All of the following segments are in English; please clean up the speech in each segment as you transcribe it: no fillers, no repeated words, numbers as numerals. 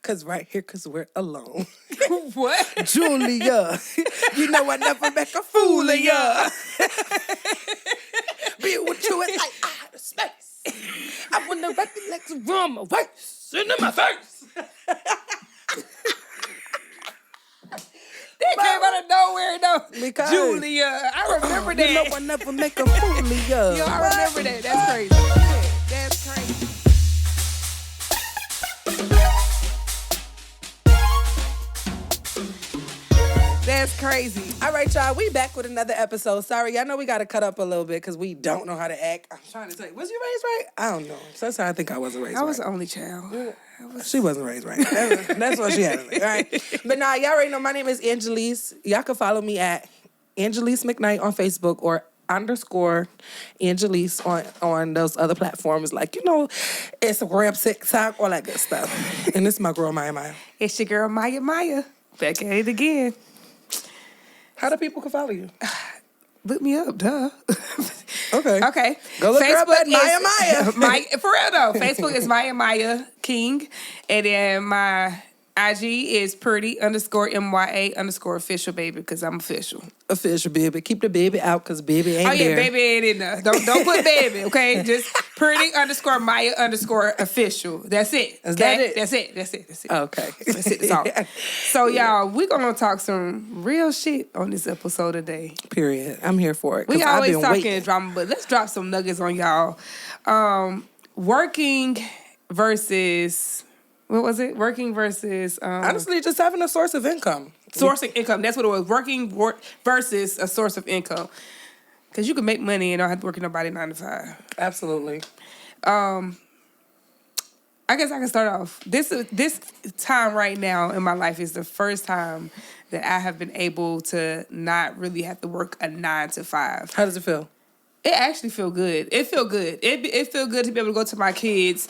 Cause right here, cause we're alone. What? Julia, you know I never make a fool of ya. Be with you is like outer space. I wanna wrap your legs around my waist and in my face. That came out of nowhere, though. Because Julia, I remember that. You know I never make a fool of ya. Yo, I remember that. That's crazy. That's crazy. That's crazy. All right, y'all. We back with another episode. Sorry, I know we got to cut up a little bit because we don't know how to act. I'm trying to say, was you raised right? I don't know. Sometimes I think I wasn't raised right. I was the only child. She wasn't raised right. That's what she had to be, right? But nah, y'all already know my name is Angelise. Y'all can follow me at Angelise McKnight on Facebook or _ Angelise on those other platforms like, Instagram, TikTok, all that good stuff. And this is my girl, Maya. It's your girl, Maya. Back at it again. How do people can follow you? Look me up, duh. Okay. Go look her up at Maya. For real though, Facebook is Maya King. And then my IG is pretty_MYA_official, baby, because I'm official. Official, baby. Keep the baby out because baby ain't there. Oh, yeah, baby ain't in there. Don't put baby, okay? Just pretty_Maya_official. That's it. Is that it? That's it. Okay. That's it. That's all. So, y'all, we're going to talk some real shit on this episode today. Period. I'm here for it. We always talking drama, but let's drop some nuggets on y'all. Working versus... What was it? Working versus... honestly, just having a source of income. Source of income. That's what it was. Working versus a source of income. Because you can make money and don't have to work in nobody 9 to 5. Absolutely. I guess I can start off. This time right now in my life is the first time that I have been able to not really have to work a 9 to 5. How does it feel? It actually feel good. It feel good. It feel good to be able to go to my kids'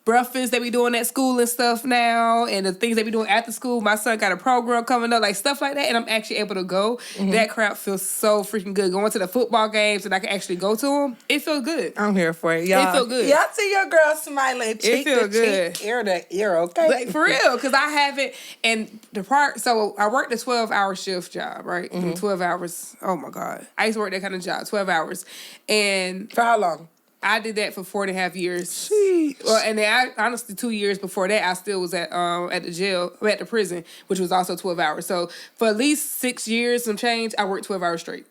breakfast they be doing at school and stuff now, and the things they be doing after school. My son got a program coming up, like stuff like that, and I'm actually able to go. Mm-hmm. That crowd feels so freaking good. Going to the football games and I can actually go to them. It feels good. I'm here for it, y'all. It feel good. Y'all see your girl smiling cheek feel to good. cheek, ear to ear, okay? Like, for real, because I haven't, and the part, so I worked a 12-hour shift job, right? Mm-hmm. 12 hours, oh my God. I used to work that kind of job, 12 hours. And for how long? I did that for 4.5 years. Sheesh. Well, and then honestly, 2 years before that, I still was at the jail, at the prison, which was also 12 hours. So for at least 6 years, some change, I worked 12 hours straight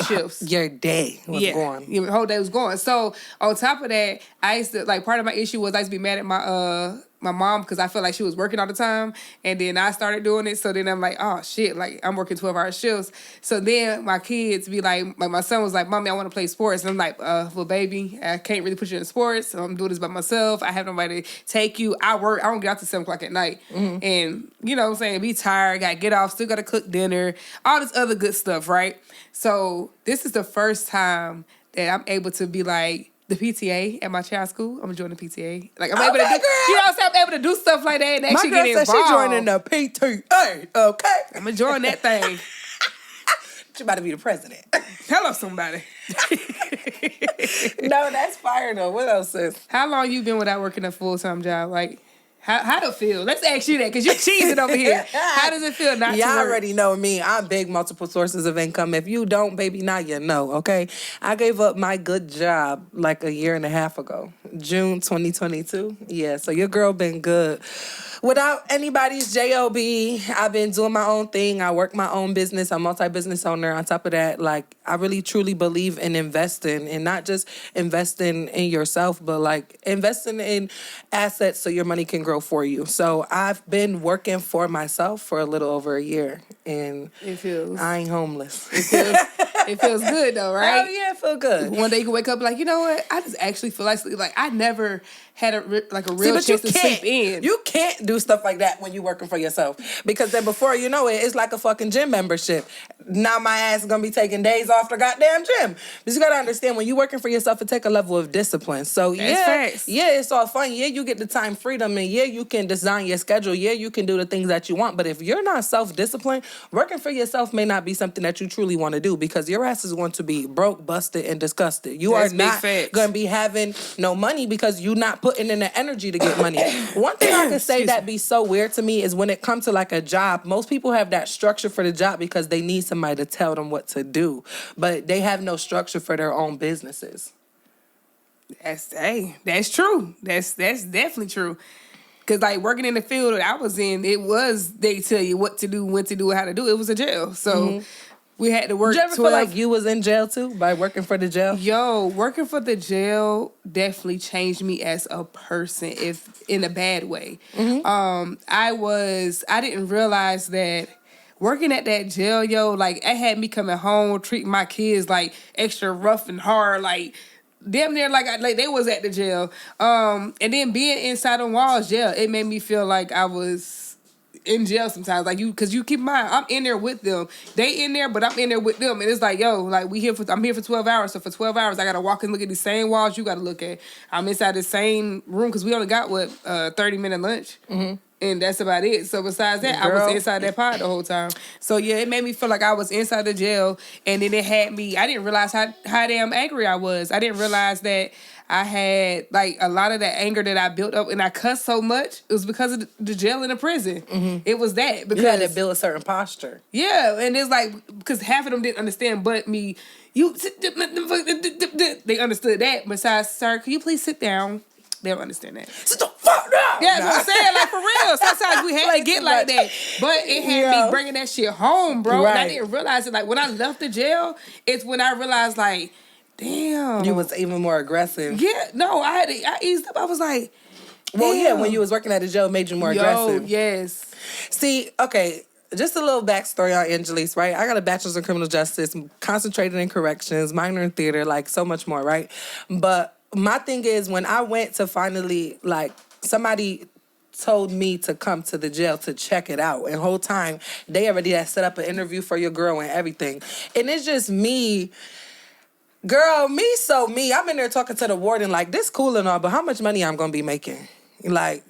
shifts. Your day was gone. Yeah, the whole day was gone. So on top of that, I used to, like, part of my issue was I used to be mad at my mom because I felt like she was working all the time, and then I started doing it. So then I'm like, oh shit, like I'm working 12-hour shifts. So then my kids be like my son was like, Mommy, I want to play sports. And I'm like, well, baby, I can't really put you in sports. So I'm doing this by myself. I have nobody to take you. I work. I don't get out till 7 o'clock at night, and you know what I'm saying, be tired. Got to get off. Still got to cook dinner. All this other good stuff, right? So this is the first time that I'm able to be like, the PTA at my child's school. I'm gonna join the PTA. Like, I'm able to do, you know what I'm saying? I'm able to do stuff like that and actually get involved. My girl said she joining the PTA. Okay. I'm gonna join that thing. She about to be the president. Hello, somebody. No, that's fire though. What else is? How long you been without working a full-time job? Like, how does it feel? Let's ask you that, because you're cheesing over here. How does it feel not to work? Y'all already know me. I'm big multiple sources of income. If you don't, baby, now you know, okay? I gave up my good job like a year and a half ago. June 2022. Yeah, so your girl been good. Without anybody's job, I've been doing my own thing. I work my own business. I'm a multi-business owner. On top of that, like, I really truly believe in investing, and not just investing in yourself, but like investing in assets so your money can grow for you. So I've been working for myself for a little over a year, and I ain't homeless. It feels good though, right? Oh yeah, it feel good. One day you can wake up like, you know what? I just actually feel like I never had a real chance to sleep in. You can't do stuff like that when you're working for yourself, because then before you know it, it's like a fucking gym membership. Now my ass is gonna be taking days off the goddamn gym. But you gotta understand, when you're working for yourself, it take a level of discipline. So it's all fun. Yeah, you get the time freedom, and yeah, you can design your schedule. Yeah, you can do the things that you want. But if you're not self-disciplined, working for yourself may not be something that you truly want to do, because your ass is going to be broke, busted, and disgusted. You are not going to be having no money because you're not putting putting in the energy to get money. One thing I could say that be so weird to me is when it comes to like a job, most people have that structure for the job because they need somebody to tell them what to do, but they have no structure for their own businesses. That's true. That's definitely true. Cause like working in the field that I was in, they tell you what to do, when to do it, how to do it. It was a jail, so we had to work. Did you ever feel like you was in jail too by working for the jail? Yo, working for the jail definitely changed me as a person, if in a bad way. I didn't realize that working at that jail, yo, like it had me coming home, treating my kids like extra rough and hard, like damn near like they was at the jail. And then being inside the walls, yeah, it made me feel like I was in jail sometimes. Like cause you keep in mind, I'm in there with them. They in there, but I'm in there with them. And it's like, yo, like I'm here for 12 hours. So for 12 hours, I gotta walk and look at the same walls you gotta look at. I'm inside the same room cause we only got 30-minute lunch. And that's about it. So besides that, I was inside that pod the whole time. So yeah, it made me feel like I was inside the jail. And then it had me, I didn't realize how damn angry I was. I didn't realize that I had like a lot of that anger that I built up, and I cussed so much. It was because of the jail and the prison. It was that. Because you had to build a certain posture. Yeah, and it's like, because half of them didn't understand but me. They understood that. Besides, sir, can you please sit down? They don't understand that. Sit the fuck down. Yeah, that's what I'm saying. Like, for real. Sometimes we had to get like that. But it had me bringing that shit home, bro. Right. And I didn't realize it. Like, when I left the jail, it's when I realized, like, damn. You was even more aggressive. Yeah. No, I eased up. I was like, damn. Well, yeah, when you was working at the jail, it made you more aggressive. Yes. See, okay, just a little backstory on Angelise, right? I got a bachelor's in criminal justice, concentrated in corrections, minor in theater, like so much more, right? But my thing is, when I went to finally, like, somebody told me to come to the jail to check it out. And the whole time, they already had set up an interview for your girl and everything. And it's just me. Girl, me so me. I'm in there talking to the warden like, this cool and all, but how much money I'm going to be making? Like,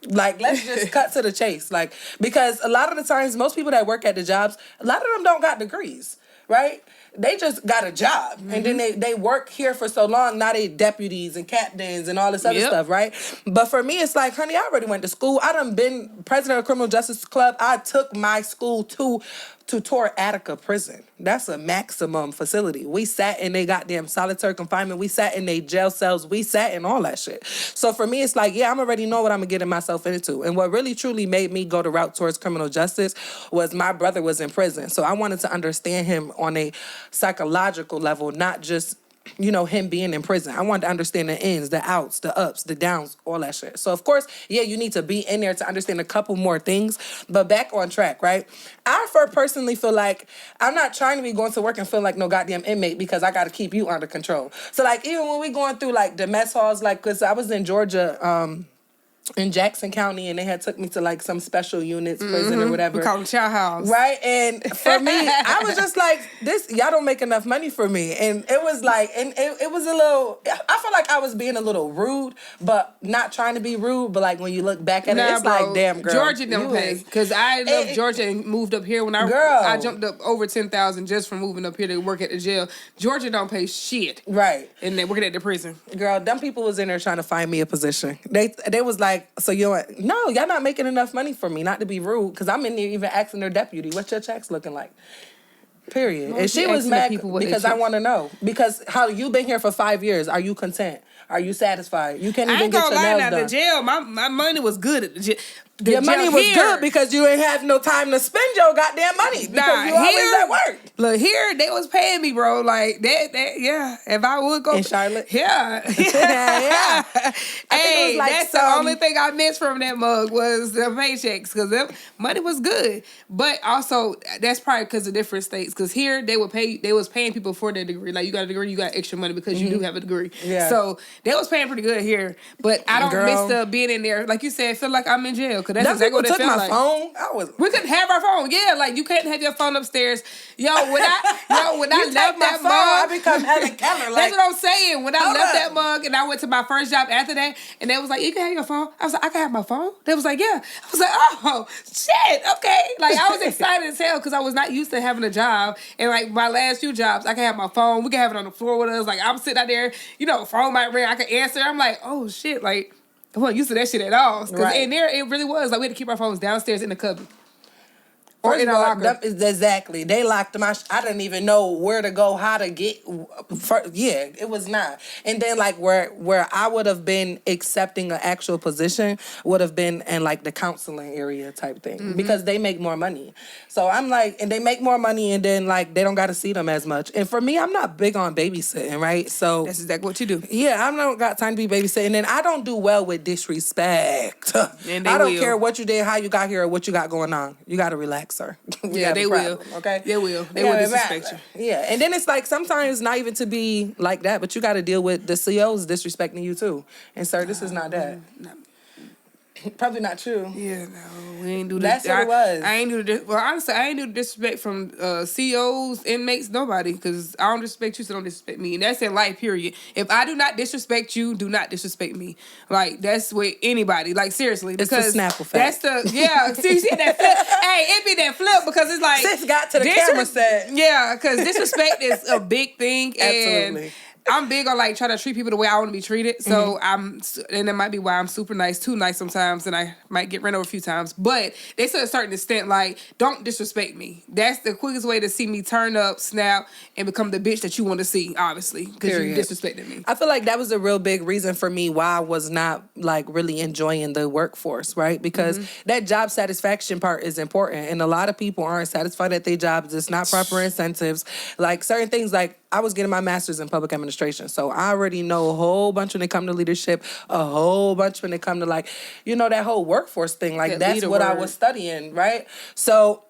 let's just cut to the chase. Like, because a lot of the times, most people that work at the jobs, a lot of them don't got degrees, right? They just got a job. And then they work here for so long, now they deputies and captains and all this other stuff, right? But for me, it's like, honey, I already went to school. I done been president of Criminal Justice Club. I took my school to Tor Attica prison. That's a maximum facility. We sat in they goddamn solitary confinement. We sat in they jail cells. We sat in all that shit. So for me, it's like, yeah, I'm already know what I'm getting myself into. And what really truly made me go the route towards criminal justice was my brother was in prison. So I wanted to understand him on a psychological level, not just, you know, him being in prison. I wanted to understand the ins, the outs, the ups, the downs, all that shit. So, of course, yeah, you need to be in there to understand a couple more things. But back on track, right? I personally feel like I'm not trying to be going to work and feel like no goddamn inmate because I got to keep you under control. So, like, even when we going through, like, the mess halls, like, because I was in Georgia, in Jackson County, and they had took me to like some special units prison or whatever. We call them chow house. Right? And for me, I was just like, y'all don't make enough money for me. And it was like, and it was a little, I feel like I was being a little rude, but not trying to be rude. But like when you look back at it, it's like, damn, girl. Georgia don't pay. Because I left Georgia and moved up here when I jumped up over 10,000 just from moving up here to work at the jail. Georgia don't pay shit. Right. And they're working at the prison. Girl, them people was in there trying to find me a position. They was like, so y'all not making enough money for me, not to be rude, because I'm in there even asking their deputy, what's your checks looking like? Period. And she was mad because I want to know. Because how you been here for 5 years, are you content? Are you satisfied? You can't even get your nails done. I ain't gonna lie, now, the jail, my money was good at the jail. Your money was good because you ain't have no time to spend your goddamn money because you always at work. Look, here they was paying me, bro. Like that, yeah. If I would go in Charlotte, yeah. Hey, like that's the only thing I missed from that mug was the paychecks because the money was good. But also, that's probably because of different states. Because here they was paying people for their degree. Like you got a degree, you got extra money because you do have a degree. Yeah. So they was paying pretty good here. But I don't miss the being in there. Like you said, feel like I'm in jail. That's exactly what it felt like. We couldn't have our phone. Yeah, like you can't have your phone upstairs. When I left that mug, I become Helen Keller. That's what I'm saying. When I left that mug and I went to my first job after that, and they was like, "You can have your phone." I was like, "I can have my phone." They was like, "Yeah." I was like, "Oh shit, okay." Like I was excited as hell because I was not used to having a job, and like my last few jobs, I can have my phone. We can have it on the floor with us. Like I'm sitting out there, phone might ring. I can answer. I'm like, "Oh shit!" Like. I wasn't used to that shit at all. Cause Right. in there, it really was like we had to keep our phones downstairs in the cubby. Or First in of our all, locker. exactly. They locked my. I didn't even know where to go, how to get. Yeah, it was not. And then like where I would have been accepting an actual position would have been in like the counseling area type thing because they make more money. So I'm like, and they make more money, and then like they don't got to see them as much. And for me, I'm not big on babysitting, right? So That's exactly what you do. yeah, I don't got time to be babysitting, and I don't do well with disrespect. And they I don't will. care what you did, how you got here, or what you got going on. You got to relax, sir. We Yeah, have they a problem, will. okay? They will. They will disrespect you. Yeah, and then it's like sometimes not even to be like that, but you got to deal with the COs disrespecting you too. And sir, this is not that. Probably not true. Yeah, no, we ain't do That's what it was. I ain't do the. Well, honestly, I ain't do the disrespect from COs, inmates, nobody, because I don't disrespect you, so don't disrespect me, and that's in life. Period. If I do not disrespect you, do not disrespect me. Like that's with anybody. Like seriously, It's the because snap effect. that's the See that flip? Hey, it be that flip because it's like Sis got to the camera set. Yeah, because disrespect is a big thing, Absolutely. and I'm big on like trying to treat people the way I want to be treated. So and that might be why I'm super nice, too nice sometimes, and I might get ran over a few times. But they to a certain extent, like, don't disrespect me. That's the quickest way to see me turn up, snap, and become the bitch that you want to see, obviously, because you disrespected me. I feel like that was a real big reason for me why I was not like really enjoying the workforce, right? Because that job satisfaction part is important, and a lot of people aren't satisfied at their jobs. It's not proper incentives, like certain things. Like I was getting my master's in public administration, so I already know a whole bunch when it come to leadership, a whole bunch when it come to like, you know, that whole workforce thing. Like that's what I was studying, right? So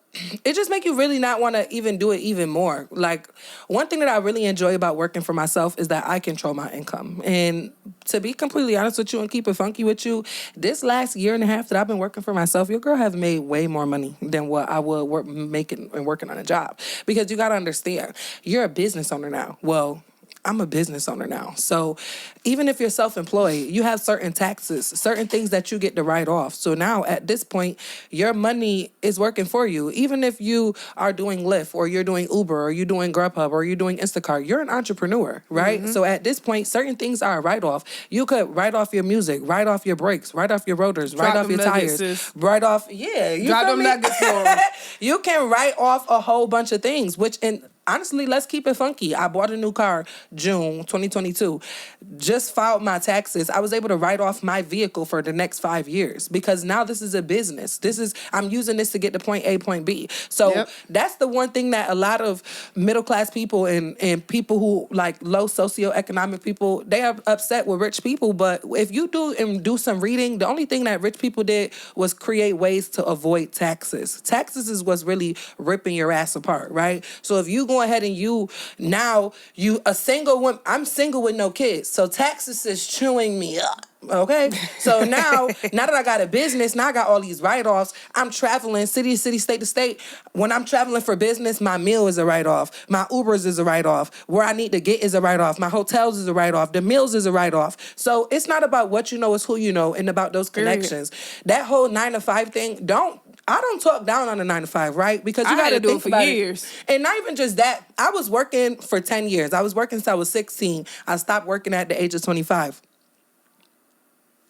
it just make you really not want to even do it even more. Like one thing that I really enjoy about working for myself is that I control my income. And to be completely honest with you and keep it funky with you, this last year and a half that I've been working for myself, your girl have made way more money than what I would making and working on a job. Because you got to understand, you're a business owner now. Well, I'm a business owner now. So even if you're self-employed, you have certain taxes, certain things that you get to write off. So now at this point, your money is working for you. Even if you are doing Lyft or you're doing Uber or you're doing Grubhub or you're doing Instacart, you're an entrepreneur, right? So at this point, certain things are a write-off. You could write off your music, write off your brakes, write off your rotors, write off your tires, write off, you Drop feel them me? nuggets for 'em. You can write off a whole bunch of things, which in honestly, let's keep it funky. I bought a new car June 2022. Just filed my taxes. I was able to write off my vehicle for the next 5 years because now this is a business. I'm using this to get to point A, point B. So that's the one thing that a lot of middle class people and people who like low socioeconomic people, they are upset with rich people. But if you do some reading, the only thing that rich people did was create ways to avoid taxes. Taxes is what's really ripping your ass apart, right? So if you go ahead and I'm single with no kids, so taxes is chewing me up. Okay, so now that I got a business, now I got all these write-offs. I'm traveling city to city, state to state. When I'm traveling for business, my meal is a write-off. My Ubers is a write-off. Where I need to get is a write-off. My hotels is a write-off. The meals is a write-off. So it's not about what you know, it's who you know, and about those connections. That whole 9-to-5 thing, I don't talk down on a 9-to-5, right? Because you got to do it for years. And not even just that. I was working for 10 years. I was working since I was 16. I stopped working at the age of 25.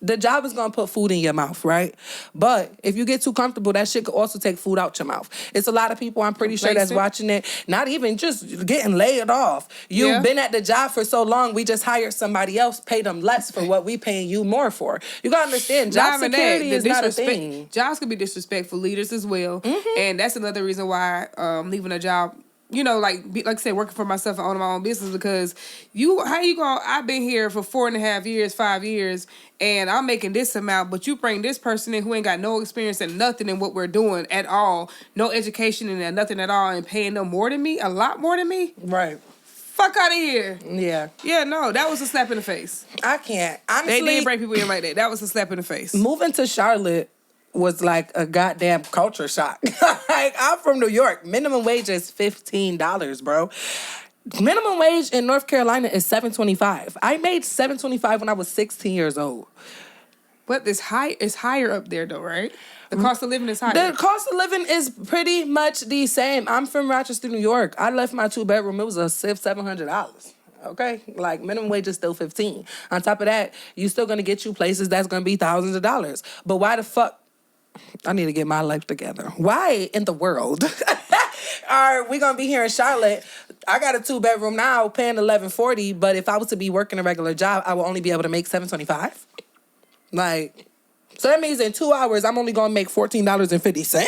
The job is going to put food in your mouth, right? But if you get too comfortable, that shit could also take food out your mouth. It's a lot of people, I'm pretty sure, that's watching it, not even just getting laid off. You've been at the job for so long, we just hired somebody else, pay them less for what we paying you more for. You got to understand, job security is not a thing. Jobs could be disrespectful, leaders as well. And that's another reason why leaving a job, you know, like I said, working for myself and owning my own business, because I've been here for 4.5 years, 5 years, and I'm making this amount, but you bring this person in who ain't got no experience and nothing in what we're doing at all, no education and nothing at all, and paying them more than me, a lot more than me. Right. Fuck out of here. Yeah. Yeah, no, that was a slap in the face. I can't. Honestly, they did bring people in like that. That was a slap in the face. Moving to Charlotte was like a goddamn culture shock. Like, I'm from New York. Minimum wage is $15, bro. Minimum wage in North Carolina is $7.25. I made $7.25 when I was 16 years old. But it's higher up there though, right? The cost of living is higher. The cost of living is pretty much the same. I'm from Rochester, New York. I left my 2-bedroom. It was $700. Okay, like minimum wage is still 15. On top of that, you still gonna get you places that's gonna be thousands of dollars. But why the fuck? I need to get my life together. Why in the world are we gonna be here in Charlotte? I got a 2-bedroom now, paying $11.40. But if I was to be working a regular job, I will only be able to make $7.25. Like, so that means in 2 hours, I'm only gonna make $14.50.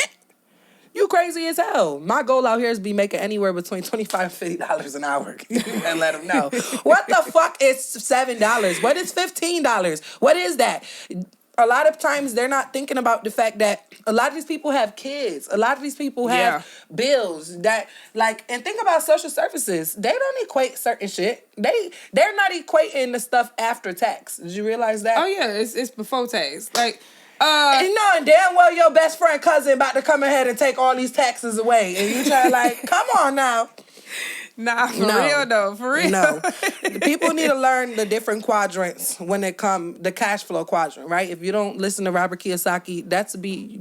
You crazy as hell. My goal out here is be making anywhere between $25 and $50 an hour. And let them know. What the fuck is $7? What is $15? What is that? A lot of times they're not thinking about the fact that a lot of these people have kids. A lot of these people have bills that like, and think about social services. They don't equate certain shit. They're not equating the stuff after tax. Did you realize that? Oh yeah, it's before tax. Like and knowing damn well your best friend cousin about to come ahead and take all these taxes away, and you try like, come on now. Nah, real though, for real. No. People need to learn the different quadrants when it come the cash flow quadrant, right? If you don't listen to Robert Kiyosaki,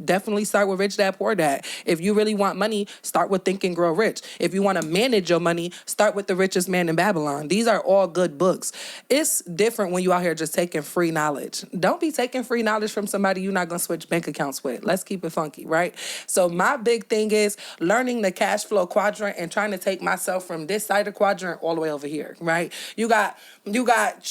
definitely start with Rich Dad Poor Dad. If you really want money, start with Think and Grow Rich. If you want to manage your money, start with The Richest Man in Babylon. These are all good books. It's different when you out here just taking free knowledge. Don't be taking free knowledge from somebody you're not gonna switch bank accounts with. Let's keep it funky, right? So my big thing is learning the cash flow quadrant and trying to take myself from this side of the quadrant all the way over here, right? You got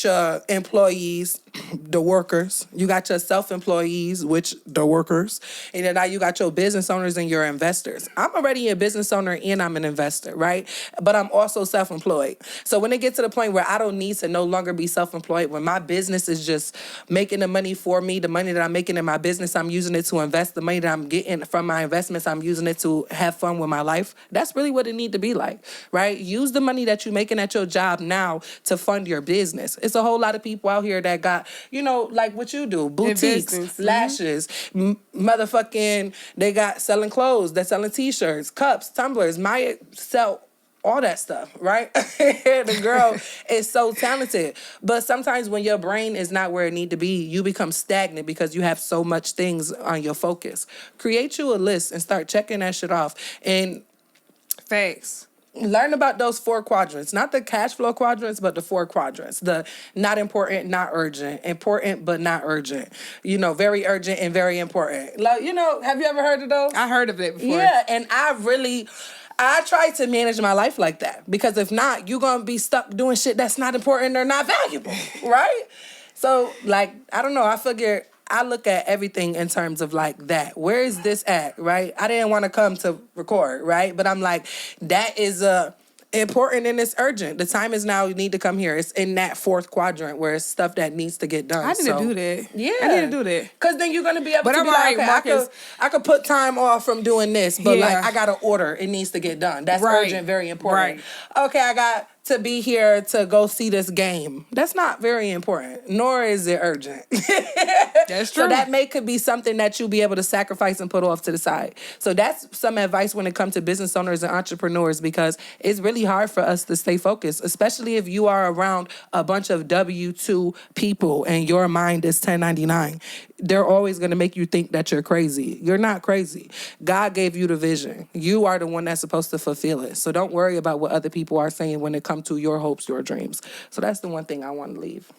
your employees, the workers. You got your self-employees, which the workers. And then now you got your business owners and your investors. I'm already a business owner and I'm an investor, right? But I'm also self-employed. So when it gets to the point where I don't need to no longer be self-employed, when my business is just making the money for me, the money that I'm making in my business, I'm using it to invest. The money that I'm getting from my investments, I'm using it to have fun with my life. That's really what it need to be like, right? Use the money that you're making at your job now to fund your business. It's a whole lot of people out here that got, like what you do, boutiques, lashes, motherfucking, they got selling clothes, they're selling t-shirts, cups, tumblers. Maya sell all that stuff, right? The girl is so talented. But sometimes when your brain is not where it need to be, you become stagnant because you have so much things on your focus. Create you a list and start checking that shit off. And facts. Learn about those 4 quadrants, not the cash flow quadrants, but the 4 quadrants. The not important, not urgent, important, but not urgent, very urgent and very important. Like, have you ever heard of those? I heard of it before. Yeah. And I try to manage my life like that, because if not, you're going to be stuck doing shit that's not important or not valuable. Right. So like, I don't know. I look at everything in terms of like that. Where is this at, right? I didn't want to come to record, right? But I'm like, that is important and it's urgent. The time is now. You need to come here. It's in that 4th quadrant where it's stuff that needs to get done. I need to do that. Yeah. I need to do that. Because then you're going to be able but to I'm be like, okay, Marcus, I could put time off from doing this, but like I got to order. It needs to get done. That's urgent, very important. Right. Okay, I got to be here to go see this game. That's not very important, nor is it urgent. That's true. So that could be something that you'll be able to sacrifice and put off to the side. So that's some advice when it comes to business owners and entrepreneurs, because it's really hard for us to stay focused, especially if you are around a bunch of W-2 people and your mind is 1099. They're always going to make you think that you're crazy. You're not crazy. God gave you the vision. You are the one that's supposed to fulfill it. So don't worry about what other people are saying when it comes to your hopes, your dreams. So that's the one thing I want to leave.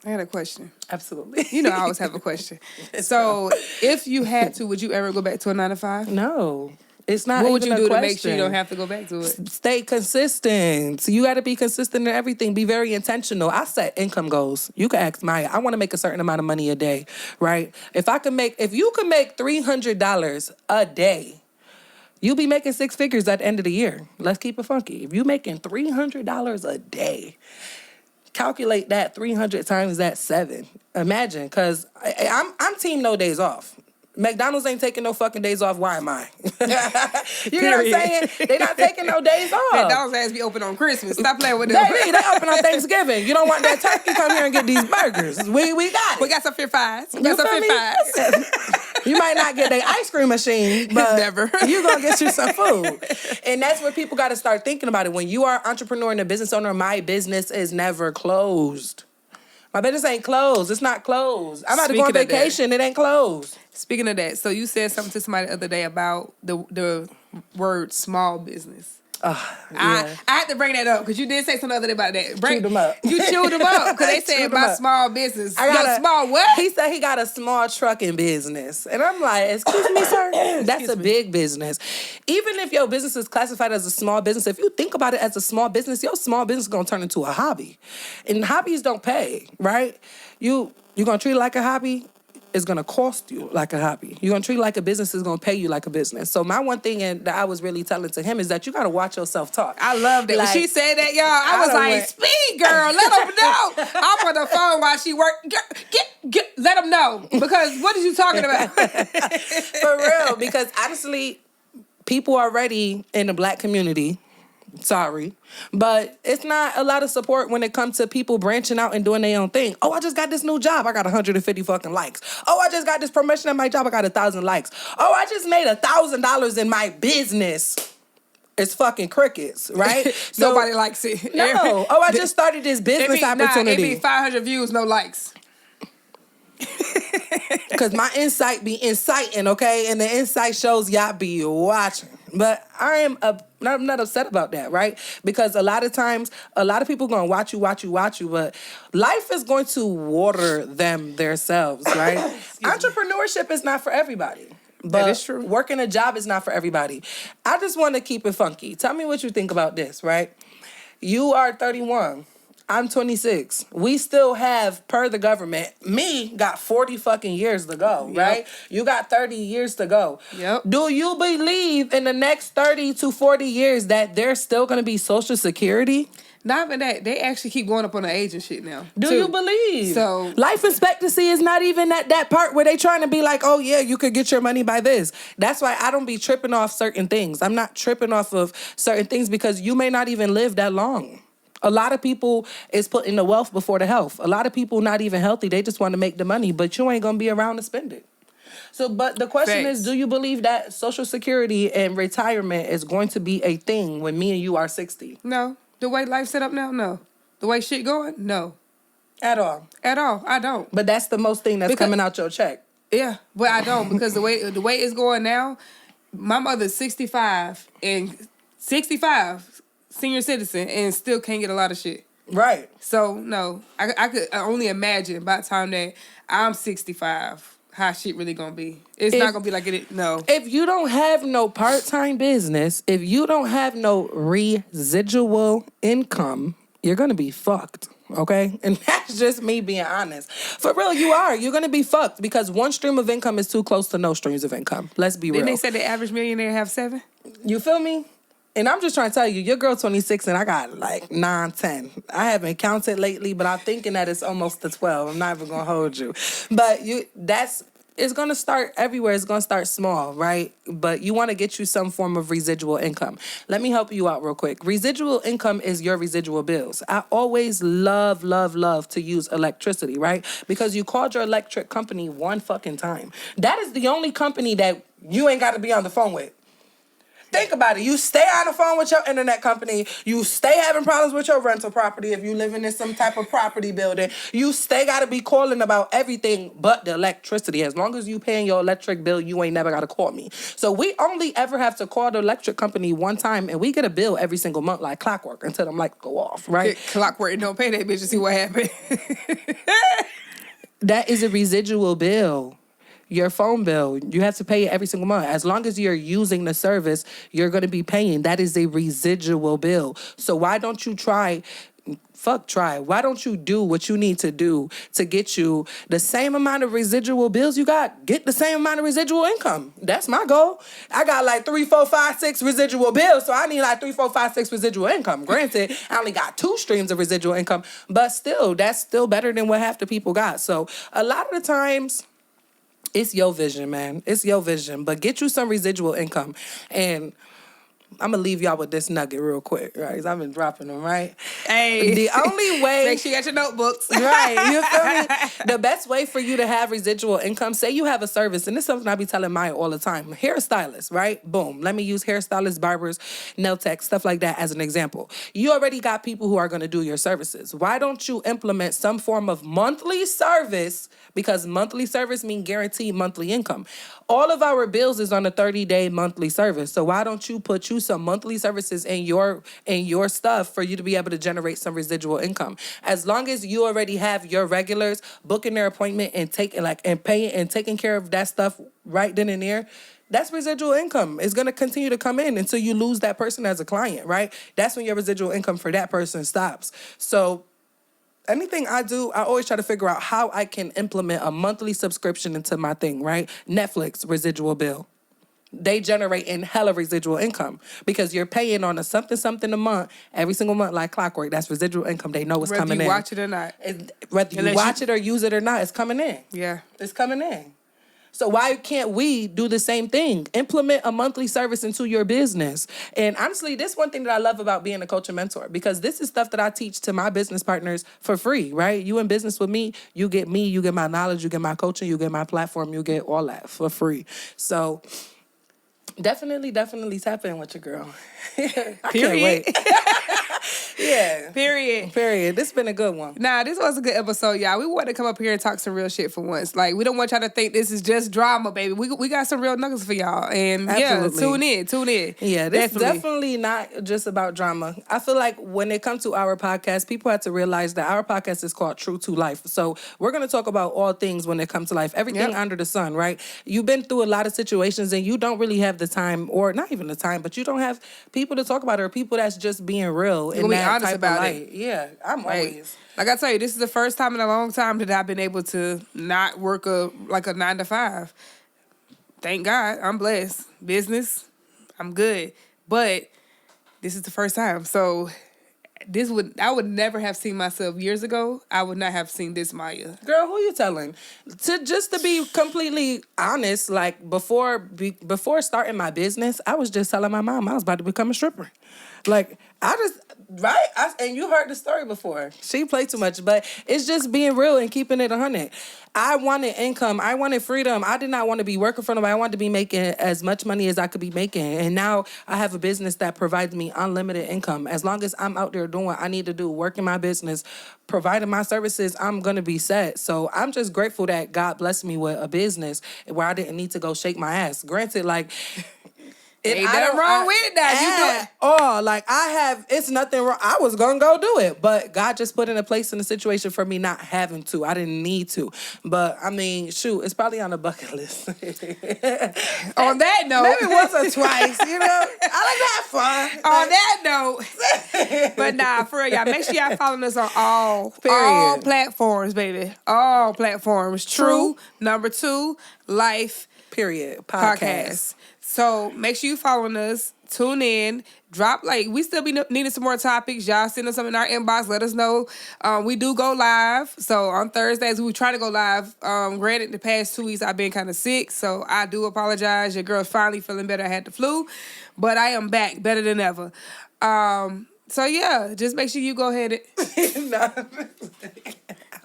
I had a question. Absolutely. I always have a question. So if you had to, would you ever go back to a 9-to-5? No. It's not. What would you do to make sure you don't have to go back to it? Stay consistent. So you got to be consistent in everything. Be very intentional. I set income goals. You can ask Maya. I want to make a certain amount of money a day, right? If you can make $300 a day, you'll be making 6 figures at the end of the year. Let's keep it funky. If you're making $300 a day, calculate that 300 times that 7. Imagine, because I'm team no days off. McDonald's ain't taking no fucking days off. Why am I? You know what I'm saying? They not taking no days off. McDonald's ass be open on Christmas. Stop playing with them. They open on Thanksgiving. You don't want that turkey, come here and get these burgers. We got it. We got some French fries. You might not get the ice cream machine, but never. You gonna get you some food. And that's where people got to start thinking about it. When you are an entrepreneur and a business owner, my business is never closed. My business ain't closed. It's not closed. I'm about to go on vacation. It ain't closed. Speaking of that, so you said something to somebody the other day about the word small business. Yeah. I had to bring that up because you did say something the other day about that. Chewed them up. You chewed them up because they said Chewed 'em my up. small business. I got Your a small what? He said he got a small trucking business. And I'm like, excuse me, sir? That's a big business. Even if your business is classified as a small business, if you think about it as a small business, your small business is gonna turn into a hobby. And hobbies don't pay, right? You're gonna treat it like a hobby. Is going to cost you like a hobby. You're going to treat it like a business, is going to pay you like a business. So my one thing that I was really telling to him is that you got to watch yourself talk. I love that. When she said that, y'all, I was like, speak, girl. Let them know. I'm on the phone while she work. Get, let them know. Because what are you talking about? For real. Because honestly, people already in the Black community, sorry, but it's not a lot of support when it comes to people branching out and doing their own thing. Oh, I just got this new job. I got 150 fucking likes. Oh, I just got this promotion at my job. I got 1,000 likes. Oh, I just made $1,000 in my business. It's fucking crickets, right? Nobody likes it. No. Oh, I just started this business opportunity. It be 500 views, no likes. Because my insight be inciting, okay? And the insight shows y'all be watching. But I'm not upset about that, right? Because a lot of times, a lot of people going to watch you, but life is going to water them themselves, right? Entrepreneurship is not for everybody. But that is true. Working a job is not for everybody. I just want to keep it funky. Tell me what you think about this, right? You are 31. I'm 26. We still have, per the government, me got 40 fucking years to go, right? You got 30 years to go. Yep. Do you believe in the next 30 to 40 years that there's still going to be Social Security? Not even that. They actually keep going up on the age and shit now. Do you believe? So life expectancy is not even at that part where they trying to be like, oh yeah, you could get your money by this. That's why I don't be tripping off certain things. I'm not tripping off of certain things because you may not even live that long. A lot of people is putting the wealth before the health. A lot of people not even healthy. They just want to make the money, but you ain't going to be around to spend it. So, but the question is, do you believe that Social Security and retirement is going to be a thing when me and you are 60? No. The way life's set up now, no. The way shit going, no. At all. At all. I don't. But that's the most thing that's coming out your check. Yeah, but I don't because the way it's going now, my mother's 65 and 65, senior citizen, and still can't get a lot of shit. Right. So no, I could only imagine by the time that I'm 65 how shit really gonna be. It's not gonna be like it. No. If you don't have no part-time business, if you don't have no residual income, you're gonna be fucked. Okay? And that's just me being honest. For real, you are. You're going to be fucked because one stream of income is too close to no streams of income. Let's be real. Didn't they say the average millionaire have 7? You feel me? And I'm just trying to tell you, your girl 26 and I got like 9, 10. I haven't counted lately, but I'm thinking that it's almost to 12. I'm not even going to hold you. But it's going to start everywhere. It's going to start small, right? But you want to get you some form of residual income. Let me help you out real quick. Residual income is your residual bills. I always love to use electricity, right? Because you called your electric company one fucking time. That is the only company that you ain't got to be on the phone with. Think about it. You stay on the phone with your internet company. You stay having problems with your rental property if you living in some type of property building. You stay got to be calling about everything but the electricity. As long as you paying your electric bill, you ain't never got to call me. So we only ever have to call the electric company one time, and we get a bill every single month like clockwork until them lights go off, right? Clockwork, don't pay that bitch to see what happened. That is a residual bill. Your phone bill, you have to pay it every single month. As long as you're using the service, you're going to be paying. That is a residual bill. So why don't you try? Why don't you do what you need to do to get you the same amount of residual bills you got? Get the same amount of residual income. That's my goal. I got like 3, 4, 5, 6 residual bills, so I need like 3, 4, 5, 6 residual income. Granted, I only got 2 streams of residual income, but still, that's still better than what half the people got. So a lot of the times, it's your vision, man. It's your vision. But get you some residual income. And I'm going to leave y'all with this nugget real quick, right? Because I've been dropping them, right? Hey. The only way... Make sure you got your notebooks. Right. You feel me? The best way for you to have residual income, say you have a service, and this is something I be telling Maya all the time. Hairstylists, right? Boom. Let me use hairstylists, barbers, nail techs, stuff like that as an example. You already got people who are going to do your services. Why don't you implement some form of monthly service? Because monthly service means guaranteed monthly income. All of our bills is on a 30-day monthly service. So why don't you put you some monthly services in your stuff for you to be able to generate some residual income. As long as you already have your regulars booking their appointment and paying and taking care of that stuff right then and there, that's residual income. It's going to continue to come in until you lose that person as a client, right? That's when your residual income for that person stops. So anything I do, I always try to figure out how I can implement a monthly subscription into my thing, right? Netflix, residual bill. They generate in hella residual income because you're paying on a something a month every single month like clockwork. That's residual income. They know it's coming in. Whether you watch it or not. Whether you watch it or use it or not, it's coming in. Yeah. It's coming in. So why can't we do the same thing? Implement a monthly service into your business. And honestly, this is one thing that I love about being a coach and mentor, because this is stuff that I teach to my business partners for free, right? You in business with me, you get my knowledge, you get my coaching, you get my platform, you get all that for free. So definitely tap in with your girl. I can't wait. Yeah. Period. This has been a good one. Nah, this was a good episode, y'all. We wanted to come up here and talk some real shit for once. Like, we don't want y'all to think this is just drama, baby. We got some real nuggets for y'all. And absolutely. Yeah, tune in. Yeah, this is definitely not just about drama. I feel like when it comes to our podcast, people have to realize that our podcast is called True to Life. So we're going to talk about all things when it comes to life. Everything under the sun, right? You've been through a lot of situations and you don't really have the time, or not even the time, but you don't have people to talk about it, or people that's just being real. You're going to be honest about it. Yeah, I'm always. Like I tell you, this is the first time in a long time that I've been able to not work a 9 to 5. Thank God, I'm blessed. Business, I'm good. But this is the first time. So I would never have seen myself years ago. I would not have seen this Maya. Girl, who you telling? Just to be completely honest, like before starting my business, I was just telling my mom I was about to become a stripper. Like, and you heard the story before. She played too much, but it's just being real and keeping it 100. I wanted income. I wanted freedom. I did not want to be working for nobody. I wanted to be making as much money as I could be making. And now I have a business that provides me unlimited income. As long as I'm out there doing what I need to do, working my business, providing my services, I'm going to be set. So I'm just grateful that God blessed me with a business where I didn't need to go shake my ass. Granted, like... Ain't nothing wrong with it now. You do it. Oh, like it's nothing wrong. I was going to go do it. But God just put in a place in a situation for me not having to. I didn't need to. But, I mean, shoot, it's probably on the bucket list. On that note. Maybe once or twice, you know. I like to have fun. On that note. But nah, for real, y'all, make sure y'all follow us on all platforms, baby. All platforms. True. Number 2, Life. Period. Podcast. So make sure you following us. Tune in. We still be needing some more topics. Y'all send us some in our inbox. Let us know. We do go live. So on Thursdays, we try to go live. Granted, the past 2 weeks, I've been kind of sick. So I do apologize. Your girl's finally feeling better. I had the flu. But I am back better than ever. So yeah, just make sure you go ahead and...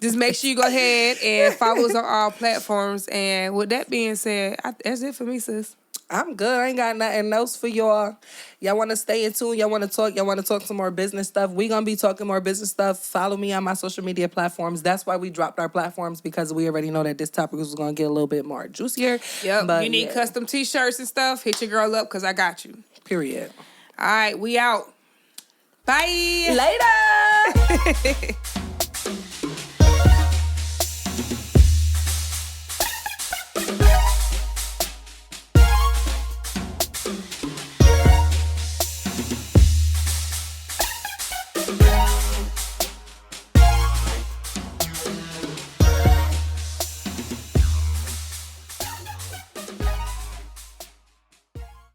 Just make sure you go ahead and follow us on all platforms. And with that being said, that's it for me, sis. I'm good. I ain't got nothing else for y'all. Y'all want to stay in tune? Y'all want to talk? Y'all want to talk some more business stuff? We going to be talking more business stuff. Follow me on my social media platforms. That's why we dropped our platforms, because we already know that this topic was going to get a little bit more juicier. Yep. But you need custom t-shirts and stuff, hit your girl up because I got you. Period. All right. We out. Bye. Later.